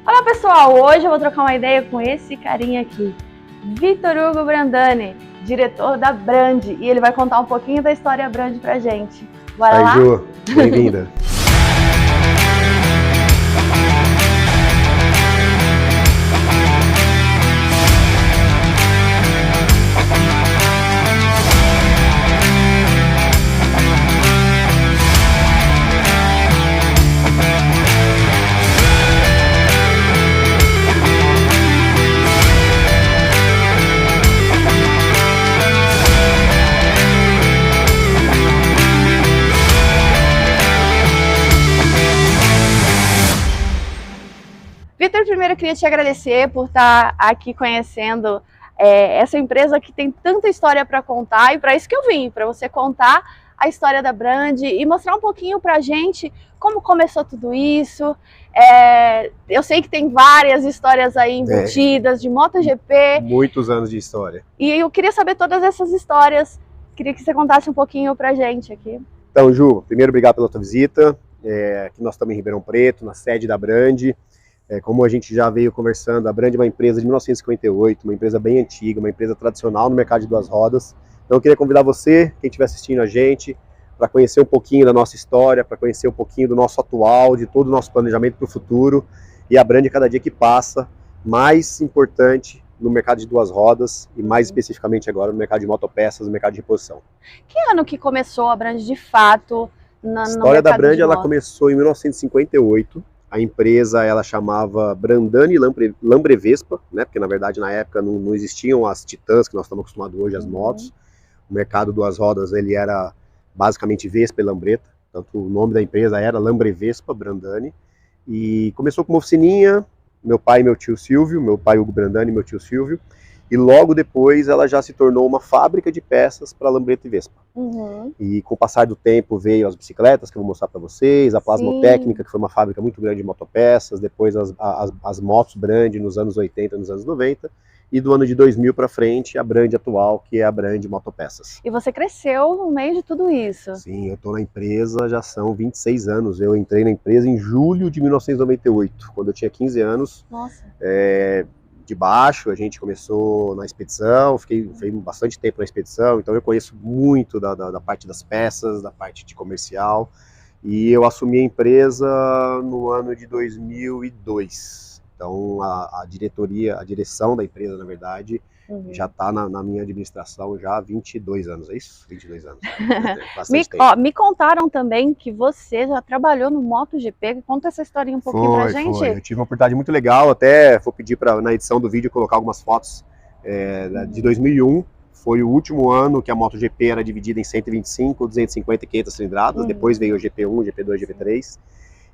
Olá pessoal, hoje eu vou trocar uma ideia com esse carinha aqui, Vitor Hugo Brandani, diretor da Brand, e ele vai contar um pouquinho da história Brand pra gente. Bora aí, lá? Ju, bem-vinda. Vitor, primeiro eu queria te agradecer por estar aqui conhecendo essa empresa que tem tanta história para contar, e para isso que eu vim, para você contar a história da Brand e mostrar um pouquinho para a gente como começou tudo isso. Eu sei que tem várias histórias aí embutidas de MotoGP. Muitos anos de história. E eu queria saber todas essas histórias, queria que você contasse um pouquinho para a gente aqui. Então, Ju, primeiro obrigado pela tua visita. Aqui nós estamos em Ribeirão Preto, na sede da Brand. Como a gente já veio conversando, a Brand é uma empresa de 1958, uma empresa bem antiga, uma empresa tradicional no mercado de duas rodas. Então eu queria convidar você, quem estiver assistindo a gente, para conhecer um pouquinho da nossa história, para conhecer um pouquinho do nosso atual, de todo o nosso planejamento para o futuro. E a Brand, cada dia que passa, mais importante no mercado de duas rodas e mais especificamente agora no mercado de motopeças, no mercado de reposição. Que ano que começou a Brand de fato no mercado de motos? A história da Brand, ela começou em 1958. A empresa, ela chamava Brandani Lambrevespa, né? Porque na verdade na época não existiam as Titãs que nós estamos acostumados hoje, as motos. O mercado duas rodas, ele era basicamente Vespa e Lambreta. Tanto o nome da empresa era Lambrevespa Brandani. E começou com uma oficininha, meu pai e meu tio Silvio, meu pai Hugo Brandani e meu tio Silvio. E logo depois ela já se tornou uma fábrica de peças para Lambreta e Vespa. E com o passar do tempo veio as bicicletas, que eu vou mostrar para vocês, a Plasmotécnica, que foi uma fábrica muito grande de motopeças, depois as motos Brand nos anos 80, nos anos 90, e do ano de 2000 para frente a Brand atual, que é a Brand Motopeças. E você cresceu no meio de tudo isso? Sim, eu estou na empresa já são 26 anos, eu entrei na empresa em julho de 1998, quando eu tinha 15 anos. Nossa. De baixo, a gente começou na expedição, fiquei bastante tempo na expedição, então eu conheço muito da parte das peças, da parte de comercial, e eu assumi a empresa no ano de 2002. Então a diretoria, a direção da empresa, na verdade, já está na minha administração já há 22 anos, é isso? 22 anos. Me contaram também que você já trabalhou no MotoGP. Conta essa historinha um pouquinho pra gente. Foi. Eu tive uma oportunidade muito legal, até vou pedir na edição do vídeo colocar algumas fotos de 2001. Foi o último ano que a MotoGP era dividida em 125, 250 e 500 cilindradas. Depois veio o GP1, GP2, GP3.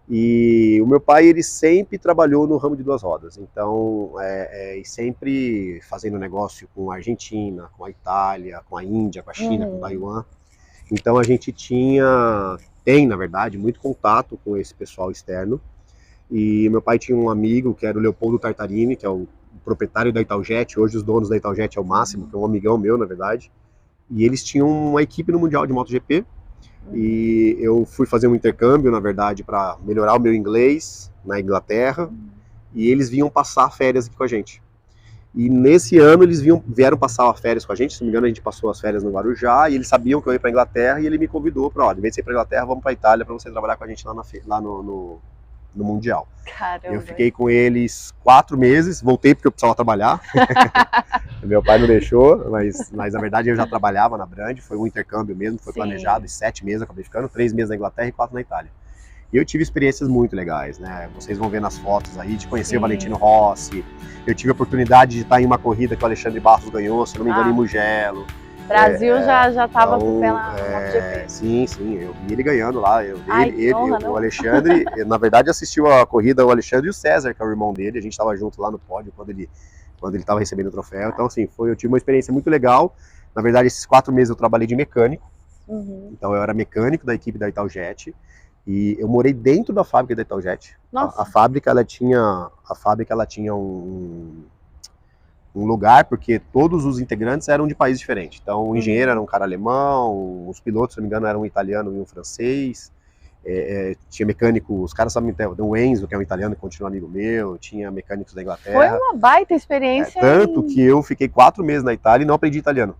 E o meu pai, ele sempre trabalhou no ramo de duas rodas, então, e sempre fazendo negócio com a Argentina, com a Itália, com a Índia, com a China, com Taiwan. Então a gente tem, na verdade, muito contato com esse pessoal externo. E meu pai tinha um amigo, que era o Leopoldo Tartarini, que é o proprietário da Italjet. Hoje os donos da Italjet é o Máximo, que é um amigão meu, na verdade. E eles tinham uma equipe no Mundial de MotoGP. E eu fui fazer um intercâmbio, na verdade, para melhorar o meu inglês na Inglaterra, e eles vinham passar férias aqui com a gente. E nesse ano eles vieram passar férias com a gente, se não me engano a gente passou as férias no Guarujá, e eles sabiam que eu ia para a Inglaterra, e ele me convidou para, em vez de ir para a Inglaterra, vamos para a Itália para você trabalhar com a gente lá no Mundial. Caramba. Eu fiquei com eles 4 meses, voltei porque eu precisava trabalhar. Meu pai não deixou, mas na verdade eu já trabalhava na Brand, foi um intercâmbio mesmo, foi planejado, e 7 meses acabei ficando, 3 meses na Inglaterra e 4 na Itália. E eu tive experiências muito legais, né? Vocês vão ver nas fotos aí, de conhecer o Valentino Rossi. Eu tive a oportunidade de estar em uma corrida que o Alexandre Barros ganhou, se não me engano, em Mugello. Brasil já estava com o pé na MotoGP. Sim, eu vi ele ganhando lá. O Alexandre, na verdade, assistiu a corrida, o Alexandre e o César, que é o irmão dele. A gente estava junto lá no pódio quando ele estava recebendo o troféu. Então, assim, eu tive uma experiência muito legal. Na verdade, esses 4 meses eu trabalhei de mecânico. Então, eu era mecânico da equipe da Italjet. E eu morei dentro da fábrica da Italjet. A fábrica, ela tinha um lugar, porque todos os integrantes eram de países diferentes. Então, o engenheiro era um cara alemão, os pilotos, se não me engano, eram um italiano e um francês. tinha mecânico, os caras sabem, o Enzo, que é um italiano que continua amigo meu, tinha mecânicos da Inglaterra. Foi uma baita experiência. Tanto que eu fiquei 4 meses na Itália e não aprendi italiano.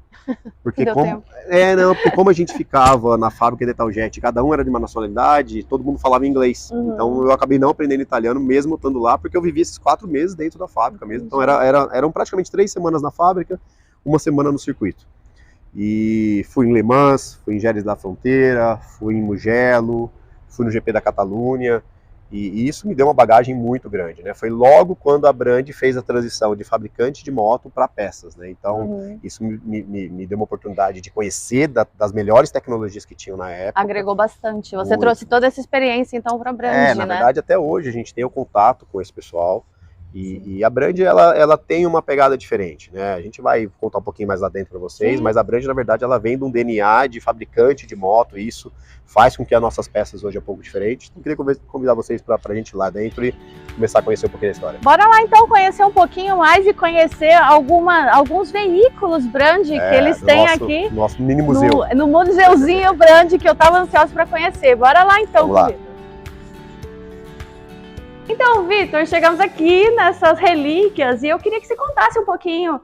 Porque porque como a gente ficava na fábrica de Italjet, cada um era de uma nacionalidade, todo mundo falava inglês. Então eu acabei não aprendendo italiano mesmo estando lá, porque eu vivi esses 4 meses dentro da fábrica mesmo. Então eram praticamente 3 semanas na fábrica, 1 semana no circuito. E fui em Le Mans, fui em Jerez da Fronteira, fui em Mugello, fui no GP da Catalunha. E isso me deu uma bagagem muito grande, né? Foi logo quando a Brand fez a transição de fabricante de moto para peças, né? Então, isso me deu uma oportunidade de conhecer das melhores tecnologias que tinham na época. Agregou bastante. Você trouxe toda essa experiência, então, para a Brand, na verdade, até hoje a gente tem o contato com esse pessoal. E a Brand, ela tem uma pegada diferente, né? A gente vai contar um pouquinho mais lá dentro para vocês, mas a Brand, na verdade, ela vem de um DNA de fabricante de moto, e isso faz com que as nossas peças hoje é um pouco diferente. Então, eu queria convidar vocês para a gente ir lá dentro e começar a conhecer um pouquinho da história. Bora lá, então, conhecer um pouquinho mais e conhecer alguns veículos Brand que eles têm aqui. Nosso mini museu. No museuzinho Brand, que eu estava ansiosa para conhecer. Bora lá, então, Vitor. Então, Vitor, chegamos aqui nessas relíquias e eu queria que você contasse um pouquinho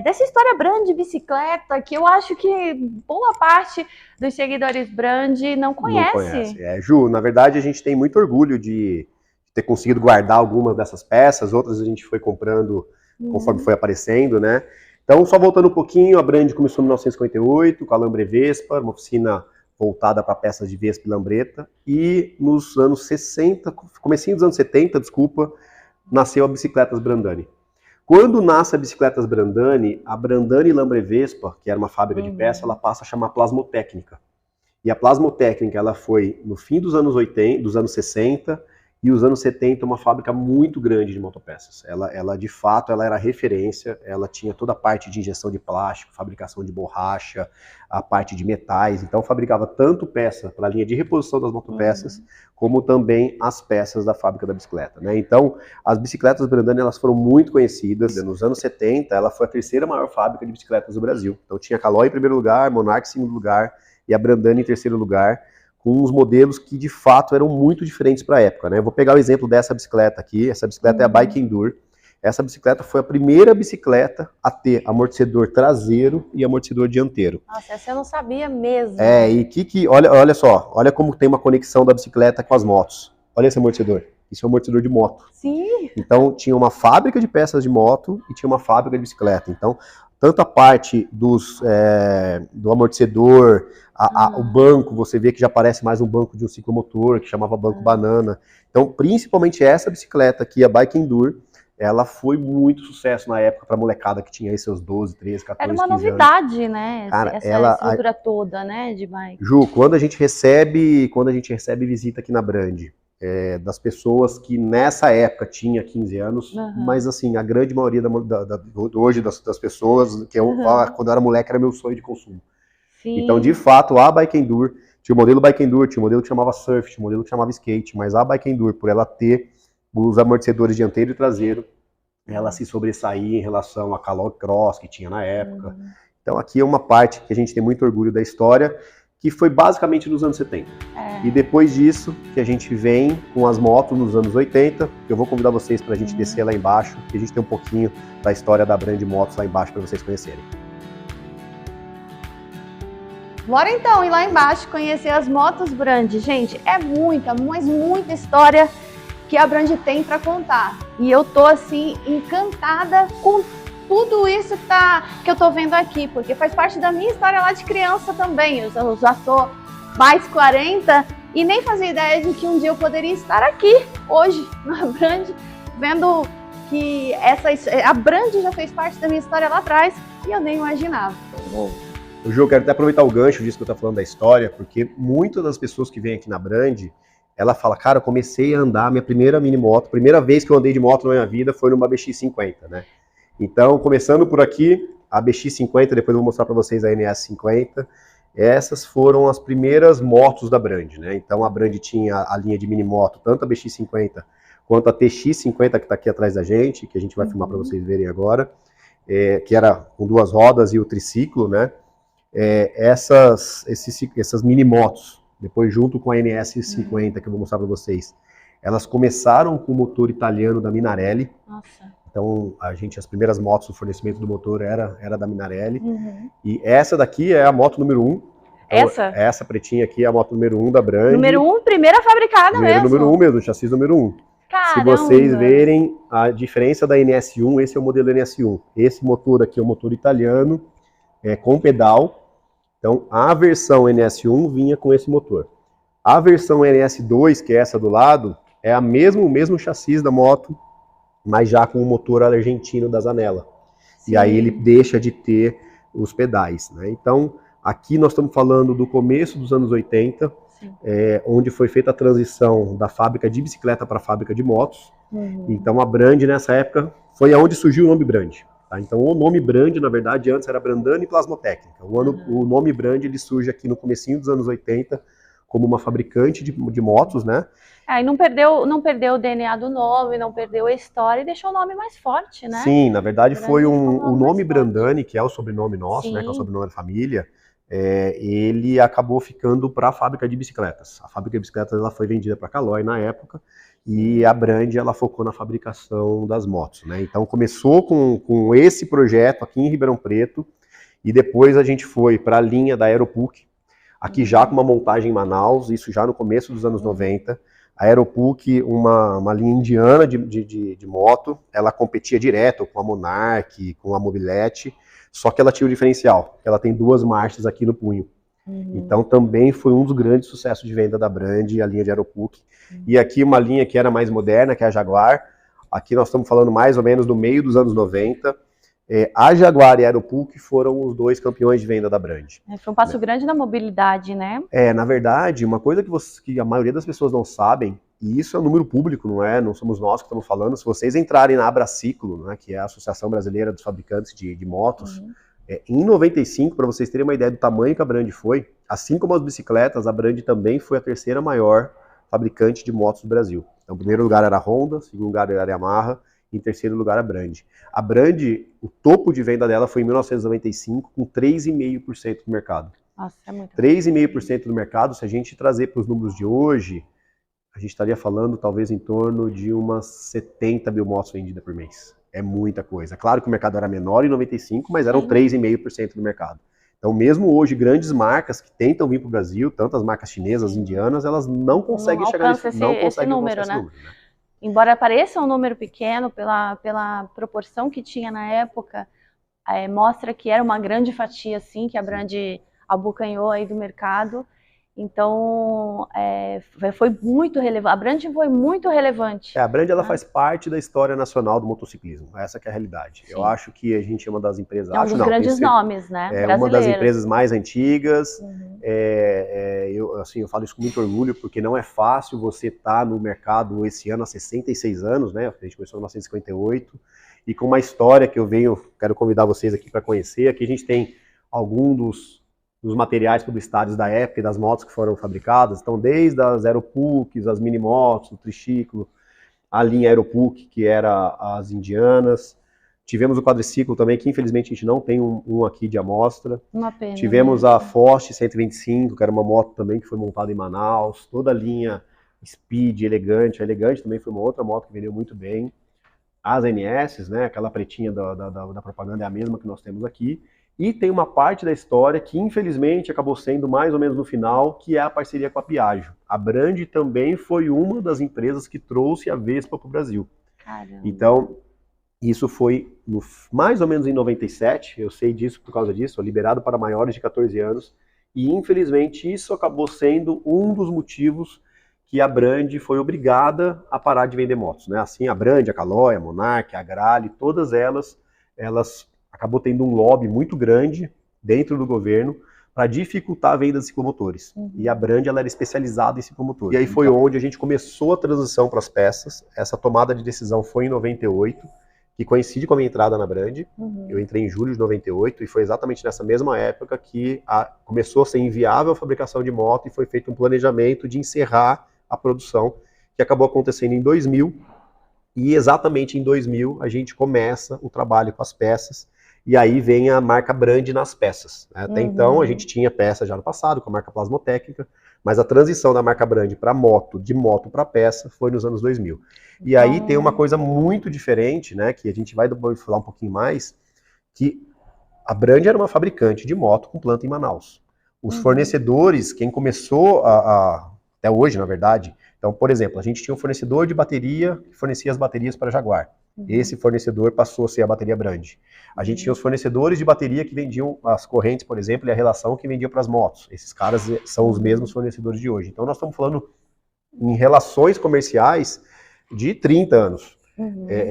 dessa história Brand de bicicleta, que eu acho que boa parte dos seguidores Brand não conhece. Ju, na verdade a gente tem muito orgulho de ter conseguido guardar algumas dessas peças, outras a gente foi comprando conforme foi aparecendo, né? Então, só voltando um pouquinho, a Brand começou em 1958 com a Lambre Vespa, uma oficina voltada para peças de Vespa e Lambretta, e nos anos 60, comecinho dos anos 70, nasceu a Bicicletas Brandani. Quando nasce a Bicicletas Brandani, a Brandani Lambre Vespa, que era uma fábrica de peça, ela passa a chamar Plasmotécnica. E a Plasmotécnica, ela foi no fim dos anos 60, e os anos 70 uma fábrica muito grande de motopeças. Ela de fato, ela era referência, ela tinha toda a parte de injeção de plástico, fabricação de borracha, a parte de metais, então fabricava tanto peça para a linha de reposição das motopeças, como também as peças da fábrica da bicicleta, né? Então, as bicicletas Brandani, elas foram muito conhecidas. Nos anos 70, ela foi a 3ª maior fábrica de bicicletas do Brasil. Então tinha a Caloi em primeiro lugar, Monarch em segundo lugar, e a Brandani em terceiro lugar, com uns modelos que de fato eram muito diferentes para a época, né? Eu vou pegar o exemplo dessa bicicleta aqui, essa bicicleta é a Bike Endure. Essa bicicleta foi a primeira bicicleta a ter amortecedor traseiro e amortecedor dianteiro. Nossa, essa eu não sabia mesmo. Olha só, olha como tem uma conexão da bicicleta com as motos. Olha esse amortecedor, isso é um amortecedor de moto. Sim. Então tinha uma fábrica de peças de moto e tinha uma fábrica de bicicleta. Então, tanto a parte do amortecedor, o banco, você vê que já parece mais um banco de um ciclomotor, que chamava Banco Banana. Então, principalmente essa bicicleta aqui, a Bike Endure, ela foi muito sucesso na época para a molecada que tinha aí seus 12, 13, 14, 15 anos. Era uma novidade, né? Cara, essa estrutura toda, né, de bike. Ju, quando a gente recebe visita aqui na Brand, das pessoas que nessa época tinha 15 anos, mas assim, a grande maioria hoje das pessoas, que quando eu era moleque era meu sonho de consumo. Sim. Então, de fato, a Bike Endure, tinha o modelo Bike Endure, tinha o modelo que chamava Surf, tinha o modelo que chamava Skate, mas a Bike Endure, por ela ter os amortecedores dianteiro e traseiro, ela se sobressaía em relação à Caloi Cross que tinha na época. Então, aqui é uma parte que a gente tem muito orgulho da história, que foi basicamente nos anos 70. E depois disso, que a gente vem com as motos nos anos 80, eu vou convidar vocês para a gente descer lá embaixo, que a gente tem um pouquinho da história da Brand Motos lá embaixo para vocês conhecerem. Bora então ir lá embaixo conhecer as motos Brand. Gente, é muita, mas muita história que a Brand tem para contar. E eu tô assim encantada com tudo isso que eu tô vendo aqui, porque faz parte da minha história lá de criança também. Eu já sou mais 40 e nem fazia ideia de que um dia eu poderia estar aqui hoje na Brand, vendo que a Brand já fez parte da minha história lá atrás e eu nem imaginava. Bom, o Ju, eu quero até aproveitar o gancho disso que eu tô falando da história, porque muitas das pessoas que vêm aqui na Brand, ela fala, cara, eu comecei a andar minha primeira mini moto, primeira vez que eu andei de moto na minha vida foi numa BX50, né? Então, começando por aqui, a BX50, depois eu vou mostrar para vocês a NS50, essas foram as primeiras motos da Brand, né? Então a Brand tinha a linha de mini moto, tanto a BX50 quanto a TX50 que está aqui atrás da gente, que a gente vai filmar para vocês verem agora, que era com 2 rodas e o triciclo, né? Essas mini motos, depois junto com a NS50, que eu vou mostrar para vocês. Elas começaram com o motor italiano da Minarelli. Nossa. Então, as primeiras motos, o fornecimento do motor era da Minarelli. E essa daqui é a moto número 1. Então, essa pretinha aqui é a moto número 1 da Brand. Número 1, primeira fabricada mesmo. Número 1 mesmo, chassi número 1. Caramba. Se vocês verem a diferença da NS1, esse é o modelo NS1. Esse motor aqui é o motor italiano, com pedal. Então, a versão NS1 vinha com esse motor. A versão NS2, que é essa do lado, é o mesmo chassi da moto, mas já com o motor argentino da Zanella. Sim. E aí ele deixa de ter os pedais, né? Então, aqui nós estamos falando do começo dos anos 80, onde foi feita a transição da fábrica de bicicleta para a fábrica de motos. Então, a Brand, nessa época, foi aonde surgiu o nome Brand. Tá? Então, o nome Brand, na verdade, antes era Brandani Plasmotécnica. O nome Brand, ele surge aqui no comecinho dos anos 80, como uma fabricante de motos, né? E não perdeu o DNA do nome, não perdeu a história e deixou o nome mais forte, né? Sim, na verdade foi o nome Brandani, que é o sobrenome nosso, né? Que é o sobrenome da família, ele acabou ficando para a fábrica de bicicletas. A fábrica de bicicletas ela foi vendida para a Caloi na época e a Brand ela focou na fabricação das motos, né? Então começou com esse projeto aqui em Ribeirão Preto e depois a gente foi para a linha da Aeropuc, aqui já com uma montagem em Manaus, isso já no começo dos anos 90. A Aeropuc, uma linha indiana de moto, ela competia direto com a Monarch, com a Mobilete, só que ela tinha o diferencial, ela tem 2 marchas aqui no punho. Então também foi um dos grandes sucessos de venda da Brand, a linha de Aeropuc. E aqui uma linha que era mais moderna, que é a Jaguar. Aqui nós estamos falando mais ou menos do meio dos anos 90. A Jaguar e a Aeropuc foram os 2 campeões de venda da Brand. Foi um passo grande na mobilidade, né? Na verdade, uma coisa que a maioria das pessoas não sabem, e isso é um número público, não somos nós que estamos falando, se vocês entrarem na Abraciclo, né, que é a Associação Brasileira dos Fabricantes de Motos, em 95, para vocês terem uma ideia do tamanho que a Brand foi, assim como as bicicletas, a Brand também foi a 3ª maior fabricante de motos do Brasil. Então, em primeiro lugar era a Honda, em segundo lugar era a Yamaha, em terceiro lugar a Brand. A Brand, o topo de venda dela foi em 1995, com 3,5% do mercado. Nossa, é muito. 3,5% do mercado, se a gente trazer para os números de hoje, a gente estaria falando talvez em torno de umas 70 mil motos vendidas por mês. É muita coisa. Claro que o mercado era menor em 95, mas eram 3,5% do mercado. Então, mesmo hoje, grandes marcas que tentam vir para o Brasil, tantas marcas chinesas, indianas, elas não conseguem chegar nesse número, né? Embora pareça um número pequeno, pela proporção que tinha na época, mostra que era uma grande fatia, sim, que a Brand abocanhou aí do mercado. Então, foi muito relevante. A Brand foi muito relevante. A Brand ela faz parte da história nacional do motociclismo. Essa que é a realidade. Sim. Eu acho que a gente é uma das empresas... É um dos grandes nomes, né? É uma das empresas mais antigas. Eu falo isso com muito orgulho, porque não é fácil você estar no mercado esse ano há 66 anos, né? A gente começou em 1958. E com uma história que quero convidar vocês aqui para conhecer. Aqui a gente tem alguns dos materiais publicitários da época e das motos que foram fabricadas. Então, desde as Aeropucs, as minimotos, o triciclo, a linha Aeropuc, que era as indianas. Tivemos o quadriciclo também, que infelizmente a gente não tem um aqui de amostra. Uma pena. Tivemos a Fost 125, que era uma moto também que foi montada em Manaus. Toda a linha Speed, Elegante. A Elegante também foi uma outra moto que vendeu muito bem. As NS, né, aquela pretinha da propaganda é a mesma que nós temos aqui. E tem uma parte da história que, infelizmente, acabou sendo mais ou menos no final, que é a parceria com a Piaggio. A Brand também foi uma das empresas que trouxe a Vespa para o Brasil. Caramba. Então, isso foi mais ou menos em 97, eu sei disso por causa disso, liberado para maiores de 14 anos. E, infelizmente, isso acabou sendo um dos motivos que a Brand foi obrigada a parar de vender motos, né? Assim, a Brand, a Caloi, a Monarch, a Grale, todas elas acabou tendo um lobby muito grande dentro do governo para dificultar a venda de ciclomotores. E a Brand ela era especializada em ciclomotores. E aí foi onde a gente começou a transição para as peças. Essa tomada de decisão foi em 98, que coincide com a minha entrada na Brand. Eu entrei em julho de 98 e foi exatamente nessa mesma época que começou a ser inviável a fabricação de moto e foi feito um planejamento de encerrar a produção, que acabou acontecendo em 2000. E exatamente em 2000 a gente começa o trabalho com as peças. E aí vem a marca Brand nas peças. Né? Até então a gente tinha peças já no passado com a marca Plasmotécnica, Mas a transição da marca Brand para moto, de moto para peça, foi nos anos 2000. E aí tem uma coisa muito diferente, né, que a gente vai depois falar um pouquinho mais, que a Brand era uma fabricante de moto com planta em Manaus. Os fornecedores, quem começou até hoje, na verdade, então, por exemplo, a gente tinha um fornecedor de bateria que fornecia as baterias para Jaguar. Esse fornecedor passou a ser a bateria Brand. A gente tinha os fornecedores de bateria que vendiam as correntes, por exemplo, e a relação que vendiam para as motos. Esses caras são os mesmos fornecedores de hoje. Então nós estamos falando em relações comerciais de 30 anos.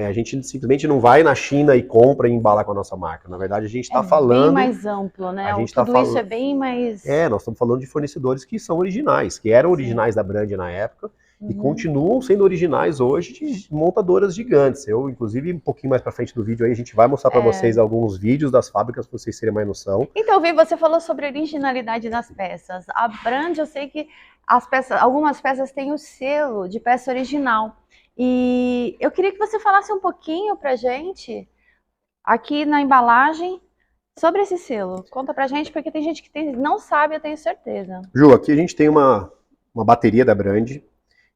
A gente simplesmente não vai na China e compra e embala com a nossa marca. Na verdade, a gente está falando... bem mais amplo, né? Isso é bem mais... nós estamos falando de fornecedores que são originais, que eram originais da Brand na época, e continuam sendo originais hoje de montadoras gigantes. Eu, inclusive, um pouquinho mais para frente do vídeo aí, a gente vai mostrar para vocês alguns vídeos das fábricas para vocês terem mais noção. Então, Vi, você falou sobre a originalidade das peças. A Brand, eu sei que algumas peças têm o selo de peça original. E eu queria que você falasse um pouquinho pra gente, aqui na embalagem, sobre esse selo. Conta pra gente, porque tem gente que não sabe, eu tenho certeza. Ju, aqui a gente tem uma bateria da Brand.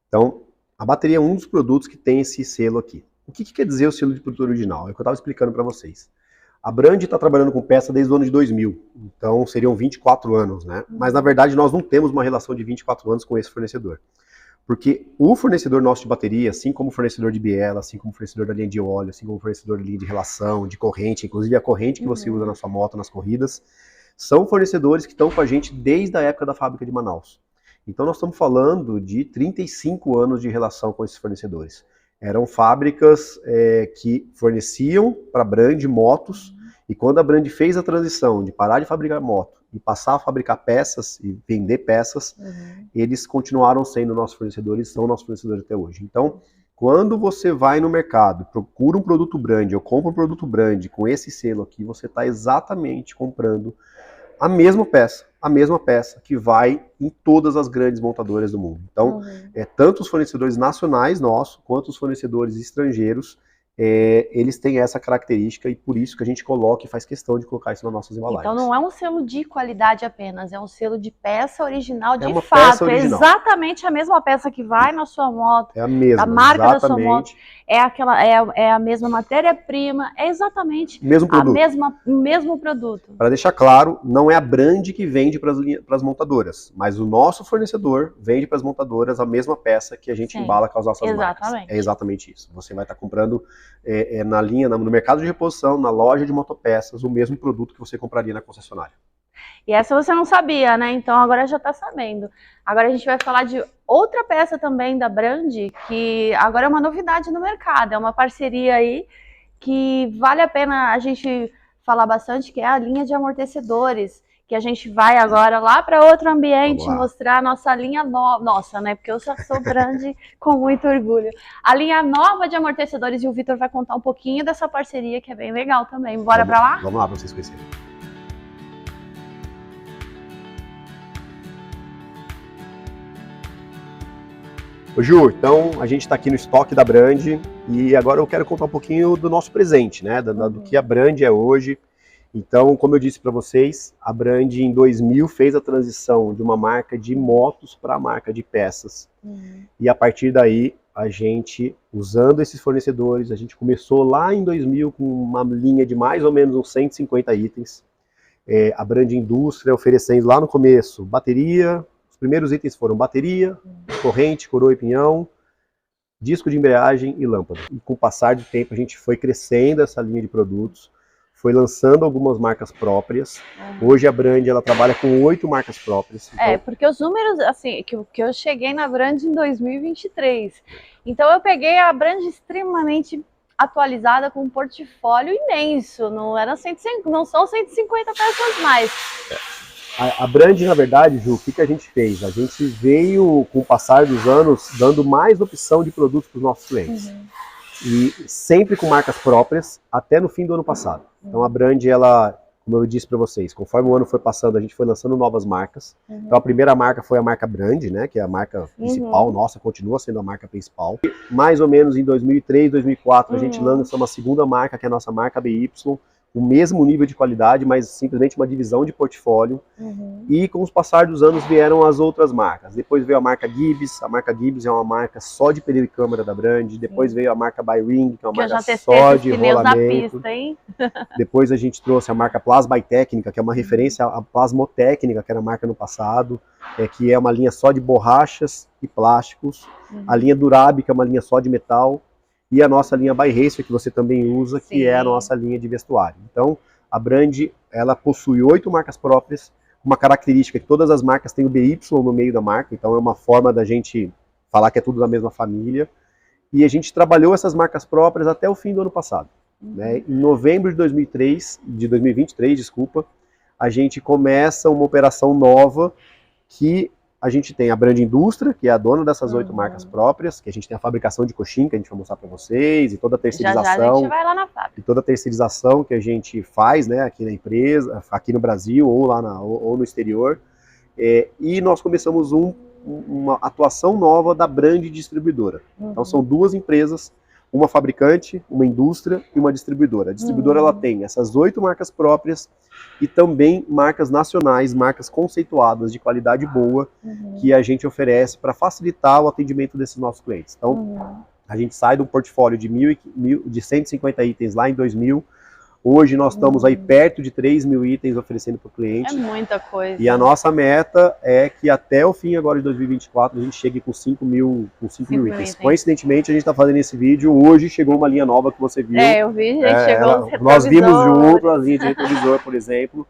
Então, a bateria é um dos produtos que tem esse selo aqui. O que quer dizer o selo de produto original? É o que eu estava explicando para vocês. A Brand está trabalhando com peça desde o ano de 2000, então seriam 24 anos, né? Mas, na verdade, nós não temos uma relação de 24 anos com esse fornecedor. Porque o fornecedor nosso de bateria, assim como o fornecedor de biela, assim como o fornecedor da linha de óleo, assim como o fornecedor da linha de relação, de corrente, inclusive a corrente que você usa na sua moto, nas corridas, são fornecedores que estão com a gente desde a época da fábrica de Manaus. Então nós estamos falando de 35 anos de relação com esses fornecedores. Eram fábricas que forneciam para a Brand motos, e quando a Brand fez a transição de parar de fabricar moto e passar a fabricar peças e vender peças, eles continuaram sendo nossos fornecedores, são nossos fornecedores até hoje. Então, quando você vai no mercado, procura um produto Brand, ou compra um produto Brand com esse selo aqui, você está exatamente comprando a mesma peça que vai em todas as grandes montadoras do mundo. Então, tanto os fornecedores nacionais nossos, quanto os fornecedores estrangeiros, eles têm essa característica, e por isso que a gente coloca e faz questão de colocar isso nas nossas embalagens. Então não é um selo de qualidade apenas, é um selo de peça original de uma fato. Peça original. É exatamente a mesma peça que vai na sua moto, é a mesma, a marca exatamente. da sua moto, é a mesma matéria-prima, é exatamente mesmo produto. O mesmo produto. Para deixar claro, não é a Brand que vende para as montadoras, mas o nosso fornecedor vende para as montadoras a mesma peça que a gente embala com as nossas marcas. É exatamente isso. Você vai estar comprando na linha, no mercado de reposição, na loja de motopeças, o mesmo produto que você compraria na concessionária. E essa você não sabia, né? Então agora já está sabendo. Agora a gente vai falar de outra peça também da Brand, que agora é uma novidade no mercado, é uma parceria aí que vale a pena a gente falar bastante, que é a linha de amortecedores, que a gente vai agora lá para outro ambiente mostrar a nossa linha nova, nossa, né? Porque eu já sou Brand com muito orgulho. A linha nova de amortecedores, e o Vitor vai contar um pouquinho dessa parceria, que é bem legal também. Bora para lá? Vamos lá para vocês conhecerem. Ô Ju, então a gente está aqui no estoque da Brand, e agora eu quero contar um pouquinho do nosso presente, né? Do que a Brand é hoje. Então, como eu disse para vocês, a Brand em 2000 fez a transição de uma marca de motos para a marca de peças. E a partir daí, a gente, usando esses fornecedores, a gente começou lá em 2000 com uma linha de mais ou menos uns 150 itens. A Brand Indústria oferecendo lá no começo bateria. Os primeiros itens foram bateria, corrente, coroa e pinhão, disco de embreagem e lâmpada. E com o passar do tempo, a gente foi crescendo essa linha de produtos. Foi lançando algumas marcas próprias. Hoje a Brand ela trabalha com 8 marcas próprias. Então... porque os números, assim, que eu cheguei na Brand em 2023. Então eu peguei a Brand extremamente atualizada, com um portfólio imenso. Não são 150 peças mais. A Brand, na verdade, Ju, o que a gente fez? A gente veio, com o passar dos anos, dando mais opção de produtos para os nossos clientes. E sempre com marcas próprias, até no fim do ano passado. Então a Brand, ela, como eu disse para vocês, conforme o ano foi passando, a gente foi lançando novas marcas. Então a primeira marca foi a marca Brand, né, que é a marca principal, nossa, continua sendo a marca principal. E, mais ou menos em 2003, 2004, a gente lança uma segunda marca, que é a nossa marca BY, o mesmo nível de qualidade, mas simplesmente uma divisão de portfólio. E com os passar dos anos vieram as outras marcas. Depois veio a marca Gibbs. A marca Gibbs é uma marca só de pneu e câmera da Brand. Depois veio a marca Byring, que é uma marca só de rolamento. Na pista, hein? Depois a gente trouxe a marca Plasma e Técnica, que é uma referência à Plasmotécnica, que era a marca no passado, que é uma linha só de borrachas e plásticos. A linha Durab, que é uma linha só de metal. E a nossa linha By Racer, que você também usa, que é a nossa linha de vestuário. Então, a Brand, ela possui 8 marcas próprias, uma característica que todas as marcas têm o BY no meio da marca, então é uma forma da gente falar que é tudo da mesma família. E a gente trabalhou essas marcas próprias até o fim do ano passado. Né? Em novembro de 2023, desculpa, a gente começa uma operação nova que a gente tem a Brand Indústria, que é a dona dessas 8 marcas próprias, que a gente tem a fabricação de coxim, que a gente vai mostrar para vocês, e toda a terceirização. Já a gente vai lá na fábrica. E toda a terceirização que a gente faz, né, aqui na empresa, aqui no Brasil ou lá ou no exterior. E nós começamos uma atuação nova da Brand Distribuidora. Então são 2 empresas, uma fabricante, uma indústria e uma distribuidora. A distribuidora ela tem essas 8 marcas próprias e também marcas nacionais, marcas conceituadas de qualidade boa, que a gente oferece para facilitar o atendimento desses nossos clientes. Então, a gente sai de um portfólio de 150 itens lá em 2000. Hoje nós estamos aí perto de 3.000 itens oferecendo para o cliente. É muita coisa. E a nossa meta é que até o fim agora de 2024 a gente chegue com 5.000 itens. Coincidentemente, a gente está fazendo esse vídeo, hoje chegou uma linha nova que você viu. Eu vi, gente, chegou os nós vimos junto a linha de retrovisor, por exemplo.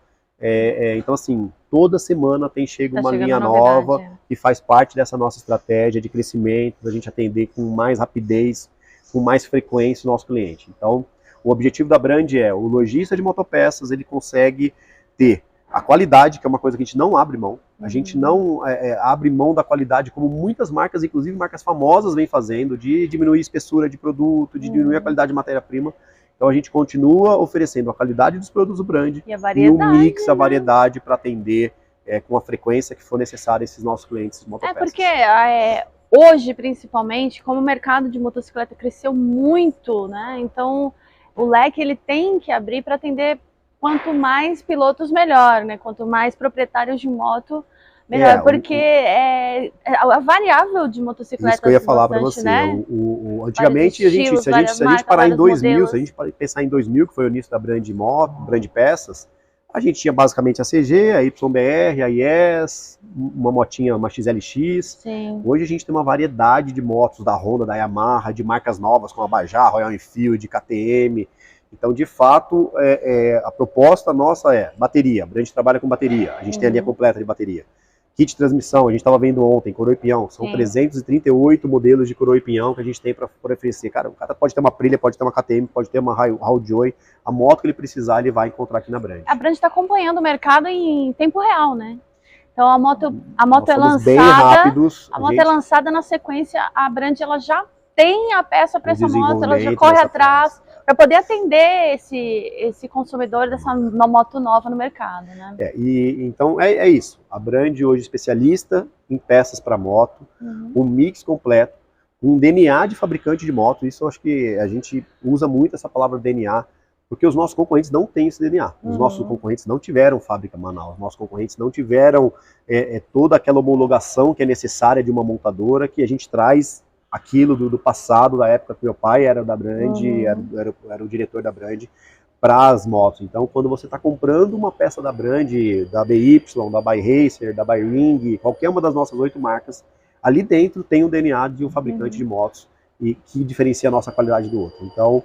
Então, assim, toda semana chega uma linha nova que faz parte dessa nossa estratégia de crescimento, da gente atender com mais rapidez, com mais frequência o nosso cliente. Então, o objetivo da Brand é, o lojista de motopeças, ele consegue ter a qualidade, que é uma coisa que a gente não abre mão. A gente não abre mão da qualidade, como muitas marcas, inclusive marcas famosas, vêm fazendo, de diminuir a espessura de produto, de diminuir a qualidade de matéria-prima. Então a gente continua oferecendo a qualidade dos produtos do Brand e o mix, a variedade para atender com a frequência que for necessária esses nossos clientes de motopeças. Porque hoje, principalmente, como o mercado de motocicleta cresceu muito, né? Então o leque ele tem que abrir para atender quanto mais pilotos melhor, né? Quanto mais proprietários de moto melhor, porque a variável de motocicleta. Isso que eu ia falar para você. Né? Antigamente, se a gente parar em 2000, se a gente pensar em 2000, que foi o início da Brand Moto, Brand Peças, a gente tinha basicamente a CG, a YBR, a IS, uma motinha, uma XLX. Sim. Hoje a gente tem uma variedade de motos da Honda, da Yamaha, de marcas novas como a Bajaj, Royal Enfield, KTM. Então, de fato, a proposta nossa é bateria. A Brand trabalha com bateria. A gente tem a linha completa de bateria. Kit de transmissão, a gente estava vendo ontem, coroa e pinhão. São 338 modelos de coroa e pinhão que a gente tem para oferecer. Cara, o cara pode ter uma Aprilia, pode ter uma KTM, pode ter uma Howjoy. A moto que ele precisar, ele vai encontrar aqui na Brand. A Brand está acompanhando o mercado em tempo real, né? Então a moto é lançada, bem rápidos, a moto é lançada na sequência, a Brand ela já tem a peça para essa moto, ela já corre atrás para poder atender esse consumidor dessa moto nova no mercado, né? Então é isso. A Brand hoje especialista em peças para moto, um mix completo, um DNA de fabricante de moto. Isso eu acho que a gente usa muito essa palavra DNA, porque os nossos concorrentes não têm esse DNA. Os nossos concorrentes não tiveram fábrica em Manaus, os nossos concorrentes não tiveram toda aquela homologação que é necessária de uma montadora, que a gente traz aquilo do passado, da época que meu pai era da Brand, era o diretor da Brand, para as motos. Então, quando você está comprando uma peça da Brand, da BY, da By Racer, da Byring, qualquer uma das nossas 8 marcas, ali dentro tem o DNA de um fabricante de motos e que diferencia a nossa qualidade do outro. Então,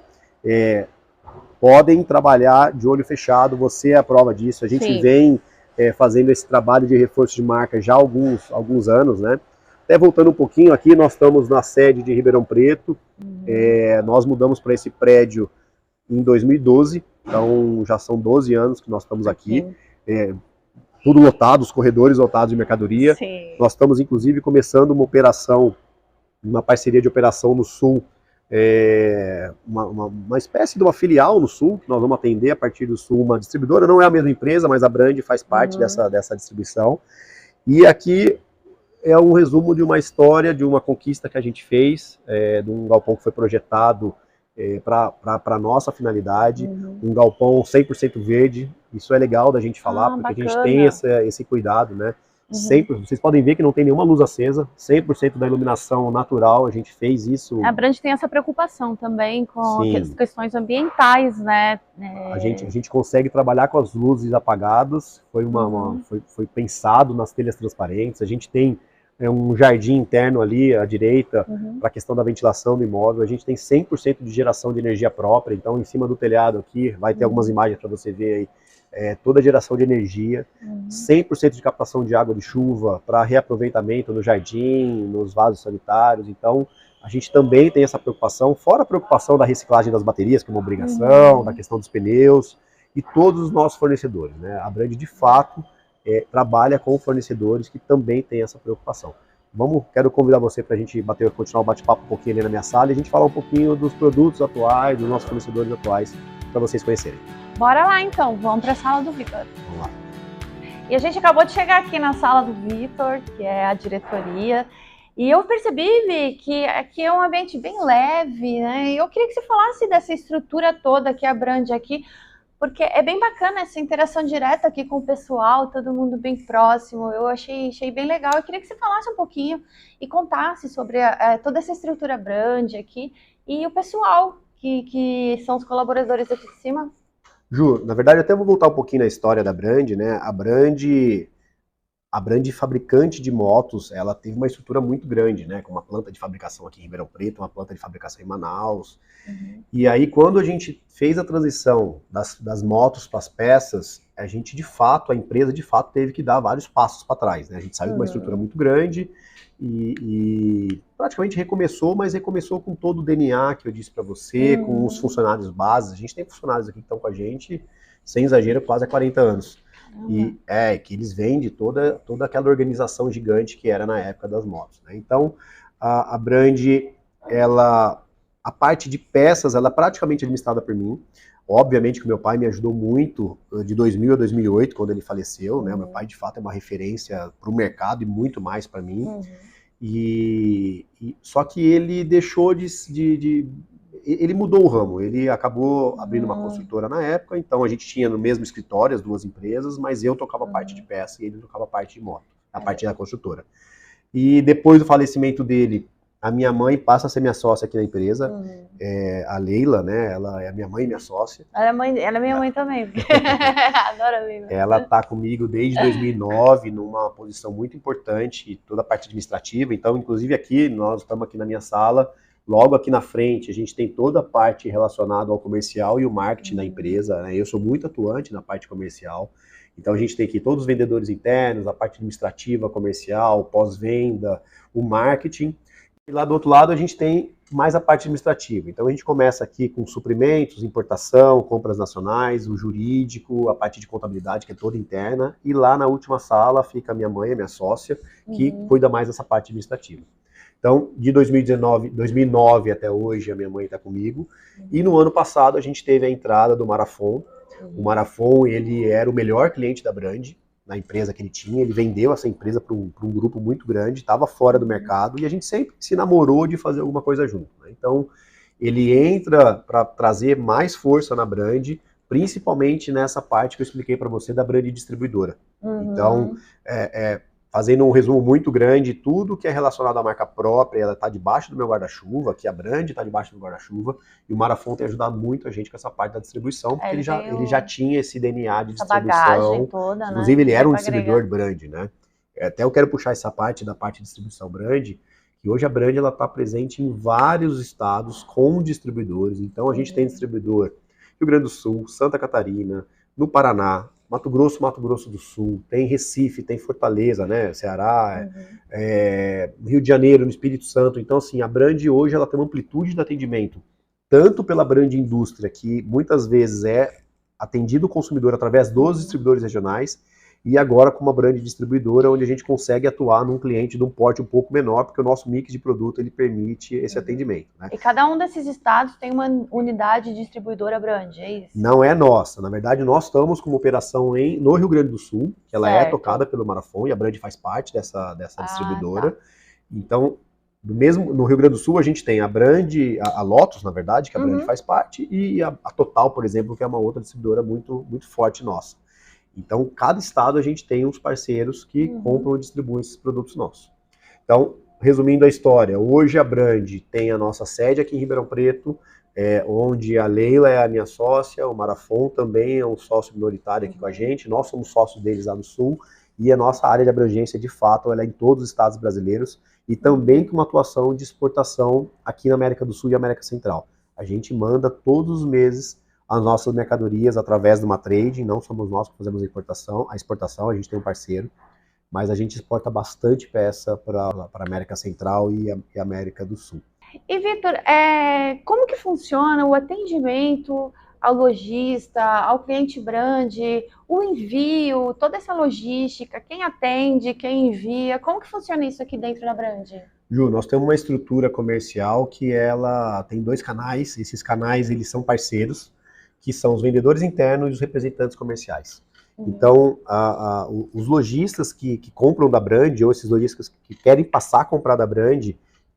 podem trabalhar de olho fechado, você é a prova disso. A gente vem fazendo esse trabalho de reforço de marca já há alguns anos, né? Até voltando um pouquinho aqui, nós estamos na sede de Ribeirão Preto, nós mudamos para esse prédio em 2012, então já são 12 anos que nós estamos aqui, tudo lotado, os corredores lotados de mercadoria. Sim. Nós estamos inclusive começando uma parceria de operação no Sul, uma espécie de uma filial no Sul, que nós vamos atender a partir do Sul, uma distribuidora, não é a mesma empresa, mas a Brand faz parte dessa distribuição. E aqui é um resumo de uma história, de uma conquista que a gente fez, de um galpão que foi projetado para a nossa finalidade, um galpão 100% verde. Isso é legal da gente falar, porque bacana. a gente tem esse cuidado, né? Sempre, vocês podem ver que não tem nenhuma luz acesa, 100% da iluminação natural, a gente fez isso. A Brand tem essa preocupação também com as questões ambientais, né? A gente consegue trabalhar com as luzes apagadas, foi pensado nas telhas transparentes, a gente tem um jardim interno ali à direita, para a questão da ventilação do imóvel, a gente tem 100% de geração de energia própria, então em cima do telhado aqui, vai ter algumas imagens para você ver aí, toda a geração de energia, 100% de captação de água de chuva para reaproveitamento no jardim, nos vasos sanitários. Então a gente também tem essa preocupação, fora a preocupação da reciclagem das baterias, que é uma obrigação, da questão dos pneus, e todos os nossos fornecedores, né? A Brand, de fato, trabalha com fornecedores que também têm essa preocupação. Quero convidar você para a gente continuar o bate-papo um pouquinho ali na minha sala e a gente falar um pouquinho dos produtos atuais, dos nossos fornecedores atuais, para vocês conhecerem. Bora lá então, vamos para a sala do Vitor. Vamos lá. E a gente acabou de chegar aqui na sala do Vitor, que é a diretoria, e eu percebi, Vi, que aqui é um ambiente bem leve, né? E eu queria que você falasse dessa estrutura toda que é a Brand aqui, porque é bem bacana essa interação direta aqui com o pessoal, todo mundo bem próximo. Eu achei bem legal. Eu queria que você falasse um pouquinho e contasse sobre toda essa estrutura Brand aqui e o pessoal que são os colaboradores aqui de cima. Ju, na verdade, eu até vou voltar um pouquinho na história da Brand, né? A Brand fabricante de motos, ela teve uma estrutura muito grande, né? Com uma planta de fabricação aqui em Ribeirão Preto, uma planta de fabricação em Manaus. E aí, quando a gente fez a transição das motos para as peças, a empresa de fato teve que dar vários passos para trás, né? A gente saiu de uma estrutura muito grande e praticamente recomeçou, mas recomeçou com todo o DNA que eu disse para você, com os funcionários bases. A gente tem funcionários aqui que estão com a gente, sem exagero, quase há 40 anos. E que eles vêm de toda aquela organização gigante que era na época das motos, né? Então, a Brand, a parte de peças, ela é praticamente administrada por mim. Obviamente que meu pai me ajudou muito de 2000 a 2008, quando ele faleceu, né? Meu pai, de fato, é uma referência para o mercado e muito mais para mim. Só que ele deixou ele mudou o ramo, ele acabou abrindo uma construtora na época, então a gente tinha no mesmo escritório as duas empresas, mas eu tocava a parte de peça e ele tocava a parte de moto, a parte da construtora. E depois do falecimento dele, a minha mãe passa a ser minha sócia aqui na empresa, a Leila, né, ela é a minha mãe e minha sócia. Ela é minha mãe também, adoro a Leila. Ela está comigo desde 2009, numa posição muito importante, toda a parte administrativa, então inclusive aqui, nós estamos aqui na minha sala, logo aqui na frente, a gente tem toda a parte relacionada ao comercial e o marketing da empresa, né? Eu sou muito atuante na parte comercial, então a gente tem aqui todos os vendedores internos, a parte administrativa, comercial, pós-venda, o marketing. E lá do outro lado a gente tem mais a parte administrativa. Então a gente começa aqui com suprimentos, importação, compras nacionais, o jurídico, a parte de contabilidade, que é toda interna. E lá na última sala fica a minha mãe, a minha sócia, que cuida mais dessa parte administrativa. Então, de 2009 até hoje, a minha mãe está comigo. E no ano passado, a gente teve a entrada do Marafon. O Marafon, ele era o melhor cliente da Brand, na empresa que ele tinha. Ele vendeu essa empresa para um grupo muito grande, estava fora do mercado. E a gente sempre se namorou de fazer alguma coisa junto, né? Então, ele entra para trazer mais força na Brand, principalmente nessa parte que eu expliquei para você da Brand distribuidora. Então, fazendo um resumo muito grande, tudo que é relacionado à marca própria, ela está debaixo do meu guarda-chuva, que a Brand está debaixo do guarda-chuva, e o Marafon tem ajudado muito a gente com essa parte da distribuição, porque ele já tinha esse DNA de distribuição, toda, inclusive, né? Ele era um distribuidor de Brand, né? Até eu quero puxar essa parte da parte de distribuição Brand, que hoje a Brand está presente em vários estados com distribuidores, então a gente tem distribuidor Rio Grande do Sul, Santa Catarina, no Paraná, Mato Grosso do Sul, tem Recife, tem Fortaleza, né, Ceará, Rio de Janeiro, no Espírito Santo. Então, assim, a Brand hoje ela tem uma amplitude de atendimento, tanto pela Brand Indústria, que muitas vezes é atendido o consumidor através dos distribuidores regionais, e agora com uma Brand distribuidora, onde a gente consegue atuar num cliente de um porte um pouco menor, porque o nosso mix de produto ele permite esse atendimento, né? E cada um desses estados tem uma unidade distribuidora Brand, é isso? Não é nossa. Na verdade, nós estamos com uma operação no Rio Grande do Sul, que ela é tocada pelo Marafon, e a Brand faz parte dessa distribuidora. Tá. Então, no Rio Grande do Sul a gente tem a Brand, a Lotus, na verdade, que a Brand faz parte, e a Total, por exemplo, que é uma outra distribuidora muito, muito forte nossa. Então, cada estado a gente tem uns parceiros que compram e distribuem esses produtos nossos. Então, resumindo a história, hoje a Brand tem a nossa sede aqui em Ribeirão Preto, onde a Leila é a minha sócia, o Marafon também é um sócio minoritário aqui com a gente, nós somos sócios deles lá no Sul, e a nossa área de abrangência, de fato, ela é em todos os estados brasileiros, e também com uma atuação de exportação aqui na América do Sul e América Central. A gente manda todos os meses as nossas mercadorias através de uma trading, não somos nós que fazemos a exportação, a gente tem um parceiro, mas a gente exporta bastante peça para a América Central e América do Sul. E, Vitor, como que funciona o atendimento ao lojista, ao cliente Brand, o envio, toda essa logística, quem atende, quem envia, como que funciona isso aqui dentro da Brand? Ju, nós temos uma estrutura comercial que ela tem 2 canais, esses canais eles são parceiros, que são os vendedores internos e os representantes comerciais. Então, os lojistas que compram da Brand, ou esses lojistas que querem passar a comprar da Brand,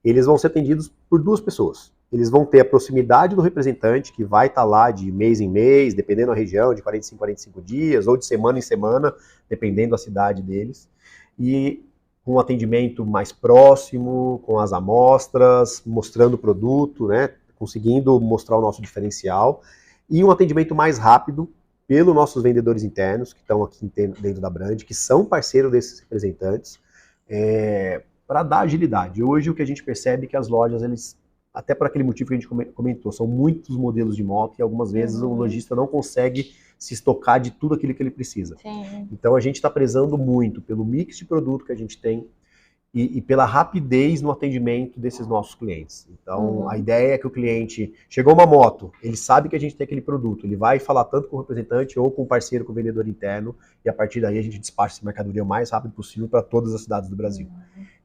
eles vão ser atendidos por 2 pessoas. Eles vão ter a proximidade do representante, que vai estar lá de mês em mês, dependendo da região, de 45 em 45 dias, ou de semana em semana, dependendo da cidade deles. E com um atendimento mais próximo, com as amostras, mostrando o produto, né, conseguindo mostrar o nosso diferencial. E um atendimento mais rápido pelos nossos vendedores internos, que estão aqui dentro da Brand, que são parceiros desses representantes, para dar agilidade. Hoje o que a gente percebe é que as lojas, eles, até por aquele motivo que a gente comentou, são muitos modelos de moto e algumas vezes o lojista não consegue se estocar de tudo aquilo que ele precisa. Sim. Então a gente está prezando muito pelo mix de produto que a gente tem e pela rapidez no atendimento desses nossos clientes. Então a ideia é que o cliente, chegou uma moto, ele sabe que a gente tem aquele produto, ele vai falar tanto com o representante ou com o parceiro, com o vendedor interno, e a partir daí a gente despacha essa mercadoria o mais rápido possível para todas as cidades do Brasil.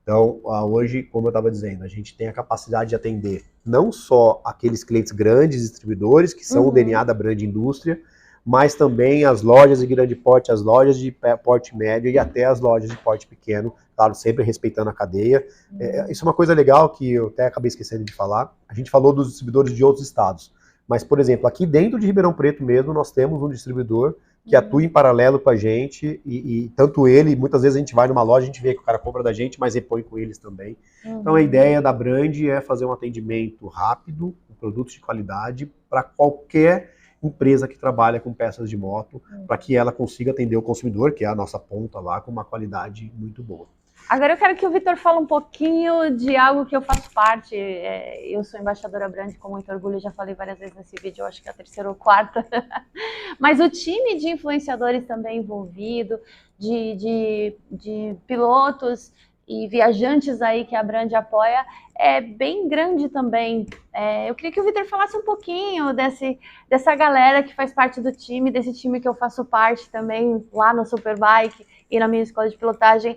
Então, hoje, como eu estava dizendo, a gente tem a capacidade de atender não só aqueles clientes grandes, distribuidores, que são o DNA da Brand Indústria, mas também as lojas de grande porte, as lojas de porte médio e até as lojas de porte pequeno, claro, sempre respeitando a cadeia. Isso é uma coisa legal que eu até acabei esquecendo de falar. A gente falou dos distribuidores de outros estados, mas, por exemplo, aqui dentro de Ribeirão Preto mesmo, nós temos um distribuidor que atua em paralelo com a gente, e tanto ele, muitas vezes a gente vai numa loja, a gente vê que o cara compra da gente, mas repõe com eles também. Então a ideia da Brand é fazer um atendimento rápido, com produtos de qualidade, para qualquer empresa que trabalha com peças de moto, para que ela consiga atender o consumidor, que é a nossa ponta lá, com uma qualidade muito boa. Agora eu quero que o Vitor fale um pouquinho de algo que eu faço parte. Eu sou embaixadora Brand com muito orgulho, já falei várias vezes nesse vídeo, eu acho que é a 3ª ou 4ª. Mas o time de influenciadores também envolvido, de pilotos e viajantes aí que a Brand apoia, é bem grande também. Eu queria que o Vitor falasse um pouquinho dessa galera que faz parte do time, desse time que eu faço parte também lá no Superbike e na minha escola de pilotagem.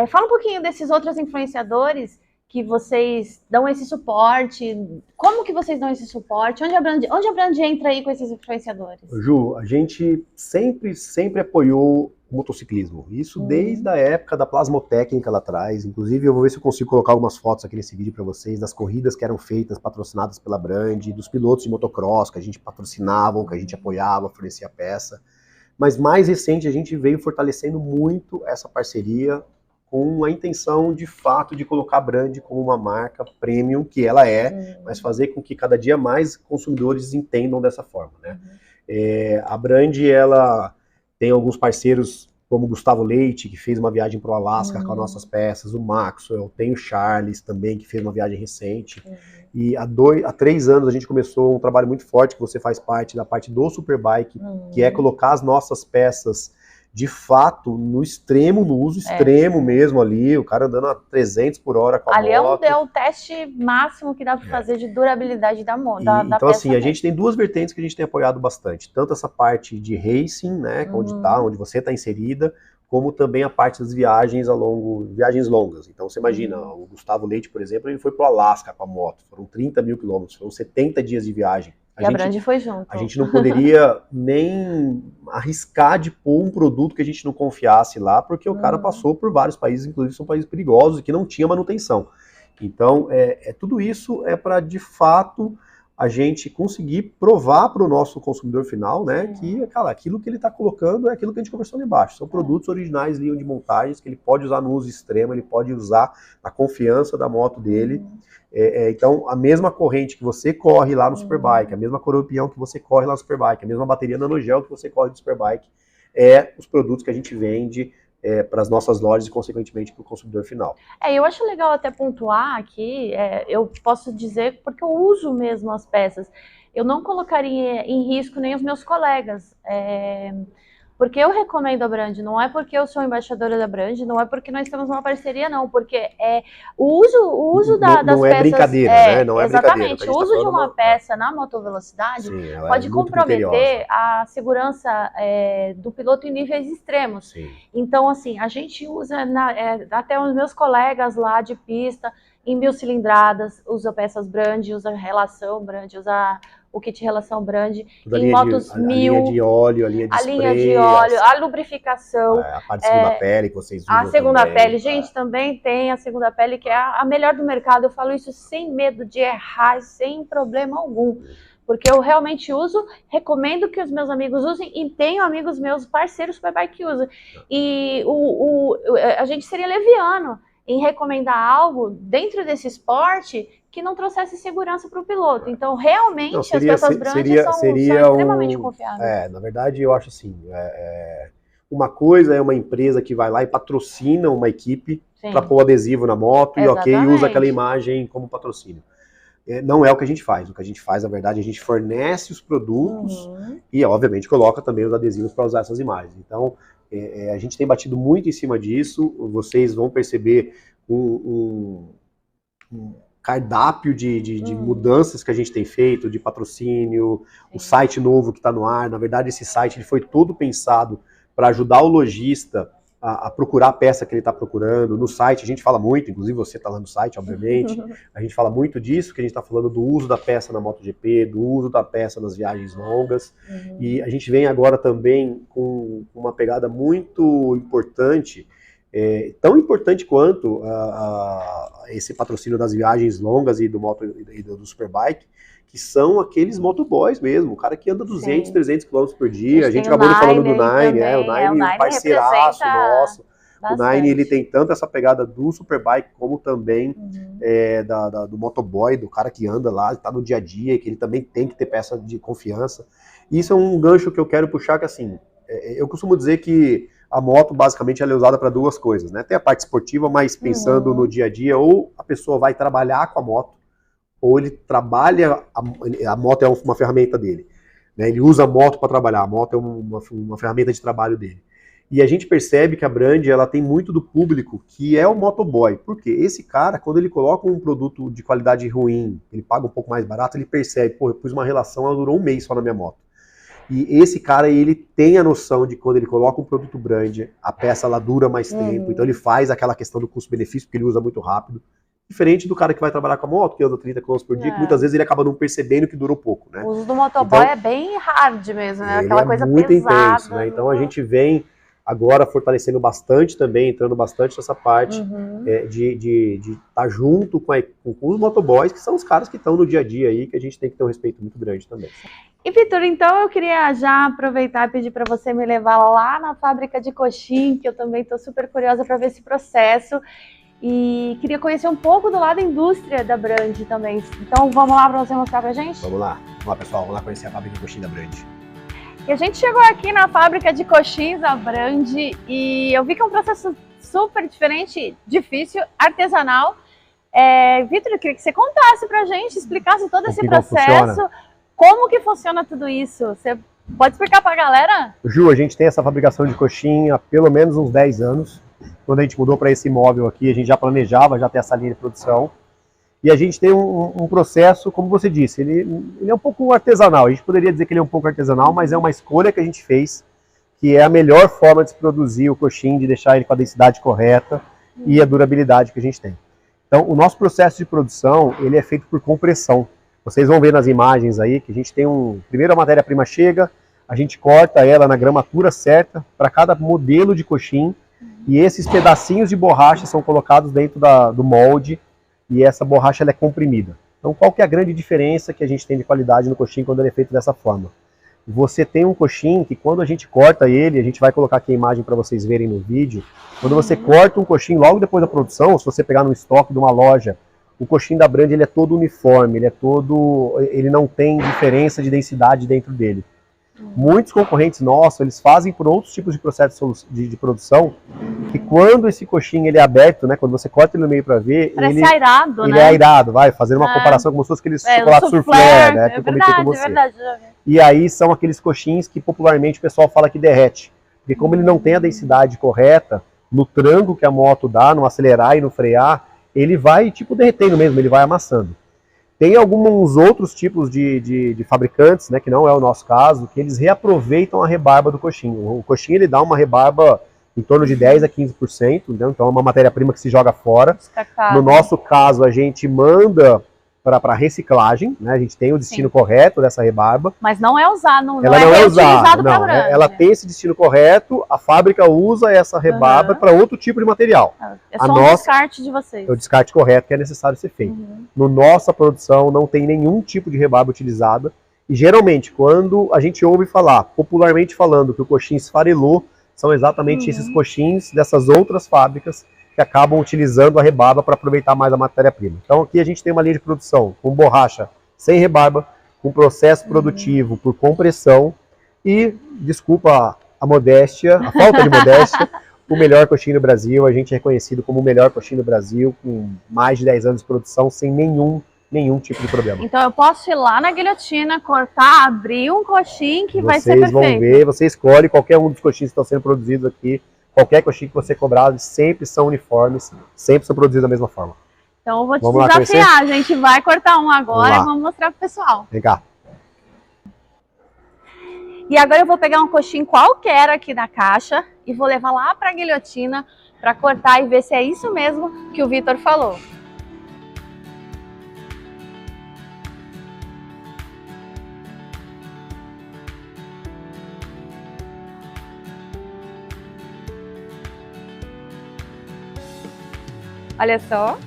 Fala um pouquinho desses outros influenciadores que vocês dão esse suporte, como que vocês dão esse suporte, onde a Brand entra aí com esses influenciadores? Ju, a gente sempre apoiou o motociclismo, isso desde a época da plasmotécnica lá atrás. Inclusive eu vou ver se eu consigo colocar algumas fotos aqui nesse vídeo para vocês, das corridas que eram feitas, patrocinadas pela Brand, dos pilotos de motocross que a gente patrocinava, que a gente apoiava, fornecia peça. Mas mais recente a gente veio fortalecendo muito essa parceria, com a intenção, de fato, de colocar a Brand como uma marca premium, que ela mas fazer com que cada dia mais consumidores entendam dessa forma, né? A Brand, ela tem alguns parceiros, como o Gustavo Leite, que fez uma viagem para o Alasca com as nossas peças, o Maxwell, tem o Charles também, que fez uma viagem recente, e há 3 anos a gente começou um trabalho muito forte, que você faz parte da parte do Superbike, que é colocar as nossas peças de fato, no extremo, no uso extremo mesmo ali, o cara andando a 300 por hora com a moto. Ali é o teste máximo que dá para fazer de durabilidade da moto. Então assim, a gente tem 2 vertentes que a gente tem apoiado bastante, tanto essa parte de racing, né, onde você está inserida, como também a parte das viagens viagens longas. Então você imagina, o Gustavo Leite, por exemplo, ele foi pro Alasca com a moto, foram 30 mil quilômetros, foram 70 dias de viagem. E a Brand foi junto. A gente não poderia nem arriscar de pôr um produto que a gente não confiasse lá, porque o cara passou por vários países, inclusive são países perigosos, e que não tinha manutenção. Então, tudo isso é para, de fato, a gente conseguir provar para o nosso consumidor final, né, que, cara, aquilo que ele está colocando é aquilo que a gente conversou ali embaixo. São produtos originais, linha de montagens, que ele pode usar no uso extremo, ele pode usar na confiança da moto dele. Então, a mesma corrente que você corre lá no Superbike, a mesma coropião que você corre lá no Superbike, a mesma bateria nanogel que você corre no Superbike, os produtos que a gente vende para as nossas lojas e, consequentemente, para o consumidor final. Eu acho legal até pontuar aqui, eu posso dizer, porque eu uso mesmo as peças, eu não colocaria em risco nem os meus colegas, porque eu recomendo a Brand, não é porque eu sou embaixadora da Brand, não é porque nós temos uma parceria, não, porque o uso das não peças... é brincadeira, né? Não é exatamente, brincadeira. o uso de uma peça na motovelocidade pode comprometer a segurança do piloto em níveis extremos. Sim. Então, assim, a gente usa, até os meus colegas lá de pista, em 1000 cilindradas, usa peças Brand, usa relação Brand, usa o kit relação Brand, em motos 1000, a linha de óleo, a linha de spray, a lubrificação, a parte de segunda pele que vocês usam. A segunda também, pele, gente, também tem a segunda pele, que é a melhor do mercado. Eu falo isso sem medo de errar, sem problema algum. Porque eu realmente uso, recomendo que os meus amigos usem, e tenho amigos meus, parceiros Superbike que usam. E a gente seria leviano em recomendar algo dentro desse esporte que não trouxesse segurança para o piloto. Então, realmente, as peças Brand são extremamente confiáveis. Na verdade, eu acho assim, uma coisa é uma empresa que vai lá e patrocina uma equipe para pôr adesivo na moto e usa aquela imagem como patrocínio. Não é o que a gente faz. O que a gente faz, na verdade, a gente fornece os produtos e, obviamente, coloca também os adesivos para usar essas imagens. Então, a gente tem batido muito em cima disso. Vocês vão perceber um cardápio de mudanças que a gente tem feito, de patrocínio, o site novo que está no ar. Na verdade, esse site ele foi todo pensado para ajudar o lojista a procurar a peça que ele está procurando. No site a gente fala muito, inclusive você está lá no site, obviamente, a gente fala muito disso, que a gente está falando do uso da peça na MotoGP, do uso da peça nas viagens longas, e a gente vem agora também com uma pegada muito importante, tão importante quanto esse patrocínio das viagens longas e do Superbike, que são aqueles motoboys mesmo, o cara que anda 200, 300 km por dia. A gente acabou falando do Nine, o Nine é um parceiraço nosso. Bastante. O Nine ele tem tanto essa pegada do Superbike, como também do motoboy, do cara que anda lá, está no dia a dia, que ele também tem que ter peça de confiança. E isso é um gancho que eu quero puxar, que assim, eu costumo dizer que a moto basicamente ela é usada para duas coisas, né? Tem a parte esportiva, mas pensando no dia a dia, ou a pessoa vai trabalhar com a moto, ou ele trabalha, a moto é uma ferramenta dele, né? Ele usa a moto para trabalhar, a moto é uma ferramenta de trabalho dele. E a gente percebe que a Brand ela tem muito do público que é o motoboy, porque esse cara, quando ele coloca um produto de qualidade ruim, ele paga um pouco mais barato, ele percebe, pô, eu pus uma relação, ela durou um mês só na minha moto. E esse cara, ele tem a noção de quando ele coloca um produto Brand, a peça ela dura mais tempo, então ele faz aquela questão do custo-benefício, porque ele usa muito rápido. Diferente do cara que vai trabalhar com a moto, que anda 30 km por dia, que muitas vezes ele acaba não percebendo que durou pouco, né? O uso do motoboy é bem hard mesmo, né? Aquela coisa muito pesada. Intenso, né? Então a gente vem agora fortalecendo bastante também, entrando bastante nessa parte de estar junto com os motoboys, que são os caras que estão no dia a dia aí, que a gente tem que ter um respeito muito grande também. E, Vitor, então eu queria já aproveitar e pedir para você me levar lá na fábrica de Coxim, que eu também estou super curiosa para ver esse processo. E queria conhecer um pouco do lado da indústria da Brand também. Então vamos lá para você mostrar pra gente? Vamos lá pessoal, vamos lá conhecer a fábrica de coxim da Brand. E a gente chegou aqui na fábrica de coxins da Brand e eu vi que é um processo super diferente, difícil, artesanal. Vitor, eu queria que você contasse pra gente, explicasse todo esse processo, como que funciona tudo isso. Você pode explicar pra galera? Ju, a gente tem essa fabricação de coxim há pelo menos uns 10 anos. Quando a gente mudou para esse imóvel aqui, a gente já planejava já ter essa linha de produção. E a gente tem um processo, como você disse, ele é um pouco artesanal. A gente poderia dizer que ele é um pouco artesanal, mas é uma escolha que a gente fez, que é a melhor forma de se produzir o coxim, de deixar ele com a densidade correta e a durabilidade que a gente tem. Então, o nosso processo de produção, ele é feito por compressão. Vocês vão ver nas imagens aí que a gente tem primeiro a matéria-prima chega, a gente corta ela na gramatura certa para cada modelo de coxim, e esses pedacinhos de borracha são colocados dentro do molde, e essa borracha ela é comprimida. Então qual que é a grande diferença que a gente tem de qualidade no coxim quando ele é feito dessa forma? Você tem um coxim que quando a gente corta ele, a gente vai colocar aqui a imagem para vocês verem no vídeo, quando você corta um coxim logo depois da produção, se você pegar no estoque de uma loja, o coxim da Brand ele é todo uniforme, ele não tem diferença de densidade dentro dele. Muitos concorrentes nossos, eles fazem por outros tipos de processo de produção, que quando esse coxim ele é aberto, né, quando você corta ele no meio para ver, parece airado, ele né? é airado, vai, fazendo uma comparação como se fosse aqueles chocolate soufflé, né, que eu comentei com você. É verdade. E aí são aqueles coxins que popularmente o pessoal fala que derrete, porque como ele não tem a densidade correta, no tranco que a moto dá, no acelerar e no frear, ele vai tipo derretendo mesmo, ele vai amassando. Tem alguns outros tipos de fabricantes, né, que não é o nosso caso, que eles reaproveitam a rebarba do coxim. O coxim ele dá uma rebarba em torno de 10 a 15%, né, então é uma matéria-prima que se joga fora. No nosso caso, a gente manda para reciclagem, né, a gente tem o destino correto dessa rebarba. Mas não é usado, não ela é não é reutilizado usada, não. Ela tem esse destino correto, a fábrica usa essa rebarba para outro tipo de material. É só um descarte de vocês. É o descarte correto que é necessário ser feito. No nossa produção não tem nenhum tipo de rebarba utilizada. E geralmente, quando a gente ouve falar, popularmente falando, que o coxim esfarelou, são exatamente esses coxins dessas outras fábricas que acabam utilizando a rebarba para aproveitar mais a matéria-prima. Então aqui a gente tem uma linha de produção com borracha sem rebarba, com processo produtivo por compressão e, desculpa a modéstia, a falta de modéstia, o melhor coxim do Brasil. A gente é reconhecido como o melhor coxim do Brasil, com mais de 10 anos de produção, sem nenhum tipo de problema. Então eu posso ir lá na guilhotina, cortar, abrir um coxim que vai ser perfeito. Vocês vão ver, você escolhe qualquer um dos coxins que estão sendo produzidos aqui, qualquer coxim que você cobrar, eles sempre são uniformes, sempre são produzidos da mesma forma. Então eu vou te desafiar, a gente vai cortar um agora e vamos mostrar pro pessoal. Vem cá. E agora eu vou pegar um coxim qualquer aqui da caixa e vou levar lá para a guilhotina para cortar e ver se é isso mesmo que o Vitor falou. Olha só.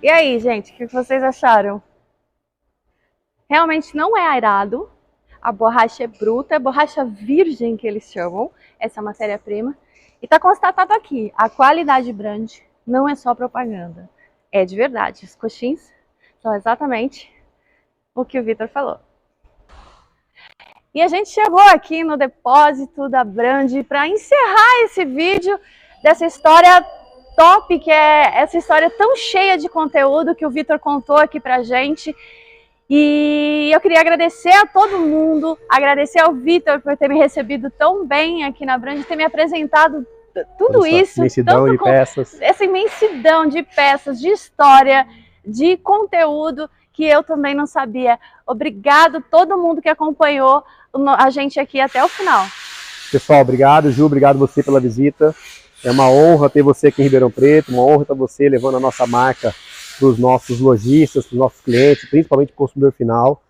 E aí, gente, o que vocês acharam? Realmente não é airado. A borracha é bruta, é borracha virgem que eles chamam, essa matéria-prima. E tá constatado aqui, a qualidade Brand não é só propaganda. É de verdade, os coxins são exatamente o que o Vitor falou. E a gente chegou aqui no depósito da Brand para encerrar esse vídeo dessa história top, que é essa história tão cheia de conteúdo que o Vitor contou aqui pra gente. E eu queria agradecer a todo mundo, agradecer ao Vitor por ter me recebido tão bem aqui na Brand, ter me apresentado tudo isso, imensidão de peças. Essa imensidão de peças, de história, de conteúdo que eu também não sabia. Obrigado a todo mundo que acompanhou a gente aqui até o final. Pessoal, obrigado, Ju, obrigado você pela visita. É uma honra ter você aqui em Ribeirão Preto, uma honra ter você levando a nossa marca para os nossos lojistas, para os nossos clientes, principalmente para o consumidor final.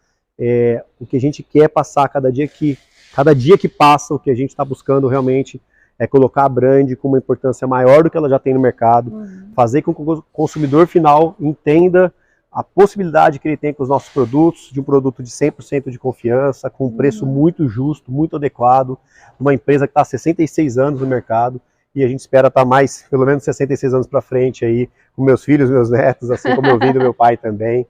O que a gente quer passar cada dia que passa, o que a gente está buscando realmente é colocar a Brand com uma importância maior do que ela já tem no mercado, fazer com que o consumidor final entenda a possibilidade que ele tem com os nossos produtos, de um produto de 100% de confiança, com um preço muito justo, muito adequado, uma empresa que está há 66 anos no mercado. E a gente espera estar mais, pelo menos 66 anos para frente aí, com meus filhos, meus netos, assim como eu vi do meu pai também.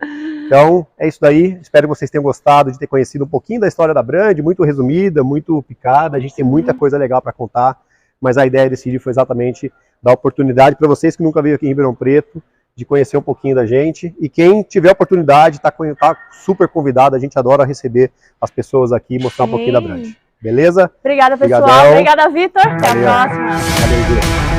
Então, é isso daí. Espero que vocês tenham gostado de ter conhecido um pouquinho da história da Brand, muito resumida, muito picada. A gente tem muita coisa legal para contar, mas a ideia desse vídeo foi exatamente dar oportunidade para vocês que nunca veio aqui em Ribeirão Preto, de conhecer um pouquinho da gente. E quem tiver oportunidade, tá super convidado. A gente adora receber as pessoas aqui e mostrar um pouquinho da Brand. Beleza? Obrigada, pessoal. Obrigadão. Obrigada, Vitor. Até a próxima. Valeu.